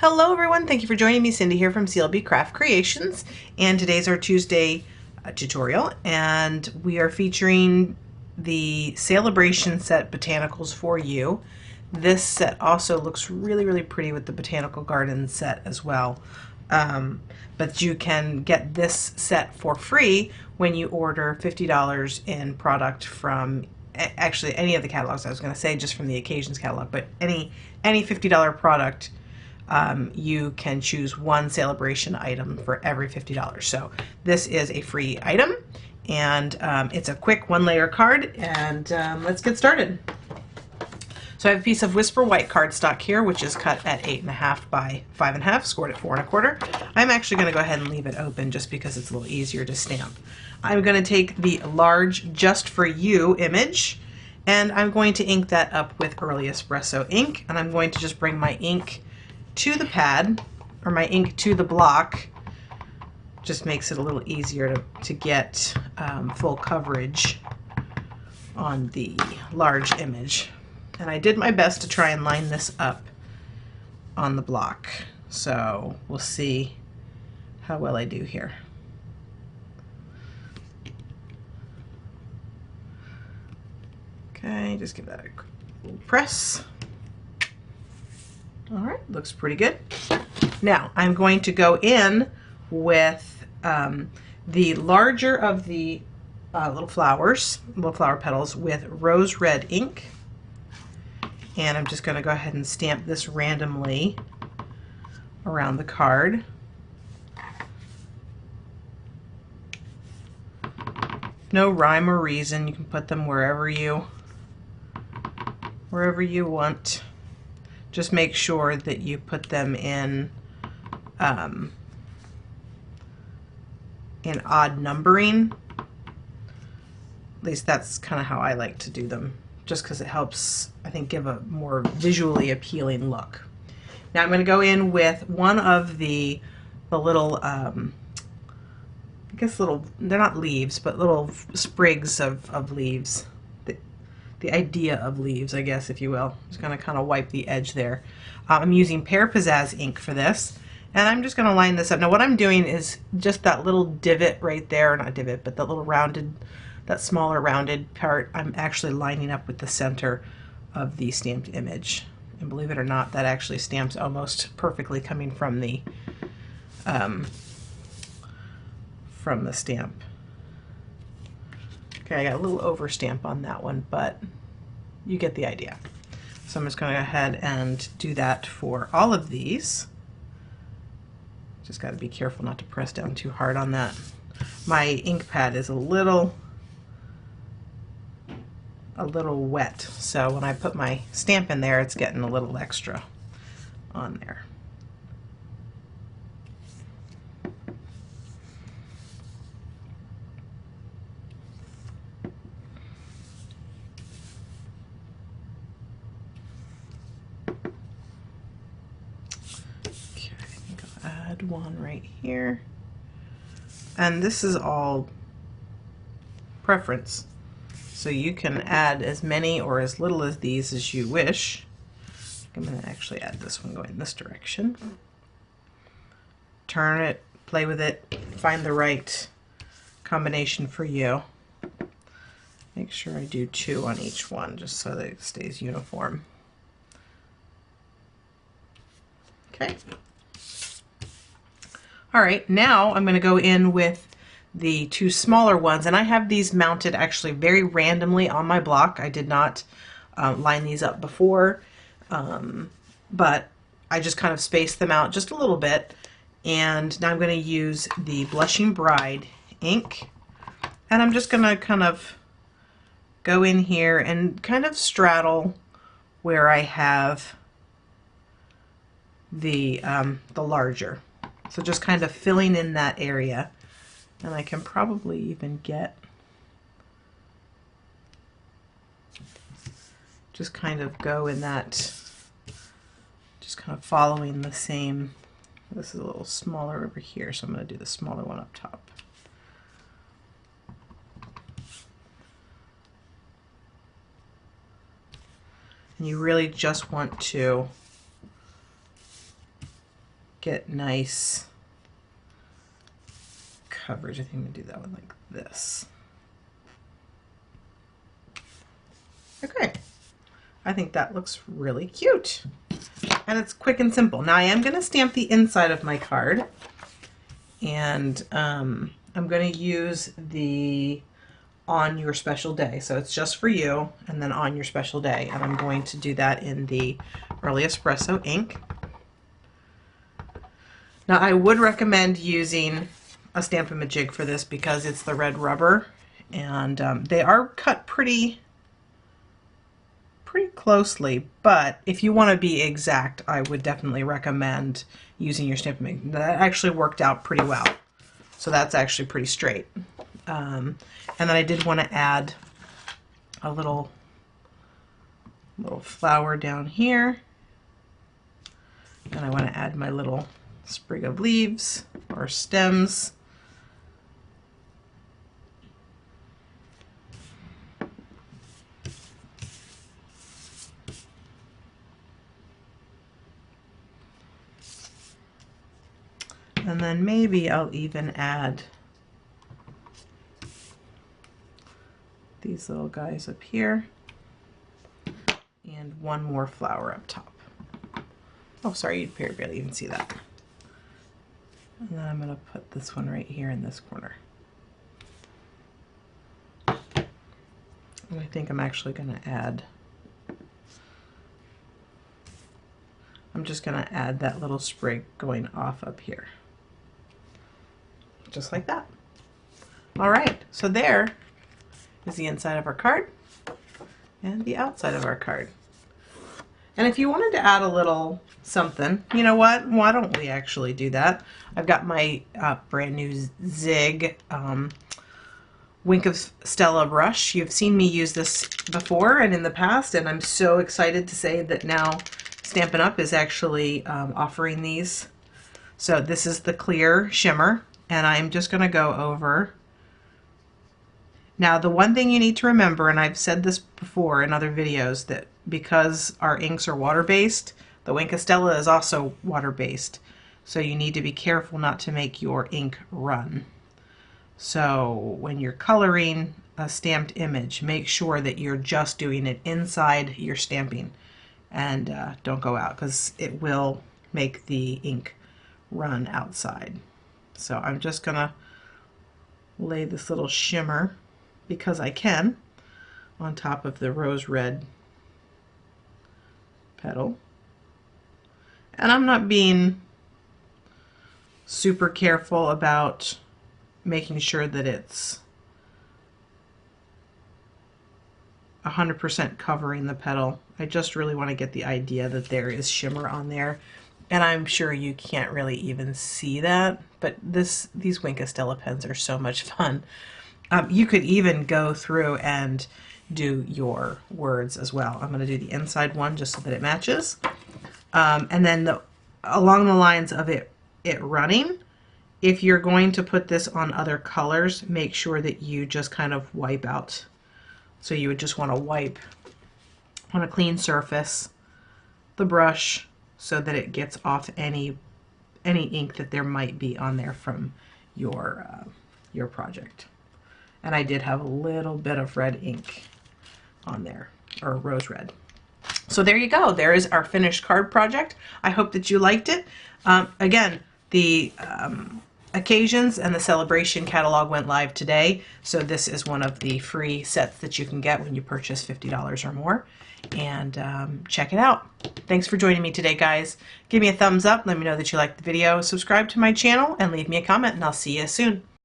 Hello everyone, thank you for joining me. Cindy here from CLB Craft Creations, and today's our Tuesday tutorial, and we are featuring the Celebration set Botanicals for you. This set also looks really pretty with the Botanical Garden set as well. But you can get this set for free when you order $50 in product from actually any of the catalogs. I was going to say just from the Occasions catalog, but any $50 product. You can choose one celebration item for every $50. So this is a free item, and it's a quick one-layer card, and let's get started. So I have a piece of Whisper White cardstock here, which is cut at 8.5 by 5.5, scored at 4.25. I'm actually going to go ahead and leave it open just because it's a little easier to stamp. I'm going to take the large Just For You image, and I'm going to ink that up with early espresso ink, and I'm going to just bring my ink to the pad, or my ink to the block. Just makes it a little easier to get full coverage on the large image. And I did my best to try and line this up on the block, so we'll see how well I do here. Okay, just give that a little press. All right, looks pretty good. Now I'm going to go in with the larger of the little flower petals with rose red ink, and I'm just going to go ahead and stamp this randomly around the card. No rhyme or reason. You can put them wherever you want. Just make sure that you put them in odd numbering. At least that's kind of how I like to do them, just because it helps, I think, give a more visually appealing look. Now I'm going to go in with one of the little, I guess they're not leaves, but little sprigs of leaves. The idea of leaves, I guess, if you will. Just going to kind of wipe the edge there. I'm using Pear Pizzaz ink for this, and I'm just going to line this up. Now what I'm doing is just that little divot right there, not divot, but that little rounded, that smaller rounded part, I'm actually lining up with the center of the stamped image. And believe it or not, that actually stamps almost perfectly coming from the stamp. Okay, I got a little over stamp on that one, but you get the idea. So I'm just going to go ahead and do that for all of these. Just got to be careful not to press down too hard on that. My ink pad is a little wet, so when I put my stamp in there, it's getting a little extra on there. One right here, and this is all preference, so you can add as many or as little of these as you wish. I'm going to actually add this one going this direction. Turn it, play with it, find the right combination for you. Make sure I do 2 on each one just so that it stays uniform. Okay. All right, now I'm going to go in with the 2 smaller ones, and I have these mounted actually very randomly on my block. I did not line these up before, but I just kind of spaced them out just a little bit. And now I'm going to use the Blushing Bride ink, and I'm just going to kind of go in here and kind of straddle where I have the larger. So just kind of filling in that area, and I can probably even get, just kind of go in that, just kind of following the same. This is a little smaller over here, so I'm going to do the smaller one up top. And you really just want to get nice coverage. I think I'm going to do that one like this. Okay, I think that looks really cute. And it's quick and simple. Now I am going to stamp the inside of my card, and I'm going to use the on your special day. So it's just for you, and then on your special day. And I'm going to do that in the Early Espresso ink. Now I would recommend using a Stampin' Majig for this because it's the red rubber, and they are cut pretty closely, but if you want to be exact, I would definitely recommend using your Stampin' Majig. That actually worked out pretty well, so that's actually pretty straight. And then I did want to add a little flower down here, and I want to add my little sprig of leaves or stems. And then maybe I'll even add these little guys up here and one more flower up top. Oh, sorry, you'd barely even see that. And then I'm going to put this one right here in this corner. And I think I'm actually going to add, I'm just going to add that little sprig going off up here. Just like that. All right, so there is the inside of our card and the outside of our card. And if you wanted to add a little something, you know what? Why don't we actually do that? I've got my brand new Zig Wink of Stella brush. You've seen me use this before and in the past, and I'm so excited to say that now Stampin' Up! Is actually offering these. So this is the clear shimmer, and I'm just going to go over. Now the one thing you need to remember, and I've said this before in other videos, that because our inks are water-based, the Wink of Stella is also water-based. So you need to be careful not to make your ink run. So when you're coloring a stamped image, make sure that you're just doing it inside your stamping, and don't go out, because it will make the ink run outside. So I'm just gonna lay this little shimmer, because I can, on top of the rose red petal. And I'm not being super careful about making sure that it's 100% covering the petal. I just really want to get the idea that there is shimmer on there, and I'm sure you can't really even see that, but these Wink of Stella pens are so much fun. You could even go through and do your words as well. I'm going to do the inside one just so that it matches, and then along the lines of it running, if you're going to put this on other colors, make sure that you just kind of wipe out. So you would just want to wipe on a clean surface the brush so that it gets off any ink that there might be on there from your project. And I did have a little bit of red ink on there, or rose red. So there you go. There is our finished card project. I hope that you liked it. Again, the occasions and the celebration catalog went live today, so this is one of the free sets that you can get when you purchase $50 or more, and check it out. Thanks for joining me today, guys. Give me a thumbs up, let me know that you liked the video, subscribe to my channel, and leave me a comment, and I'll see you soon.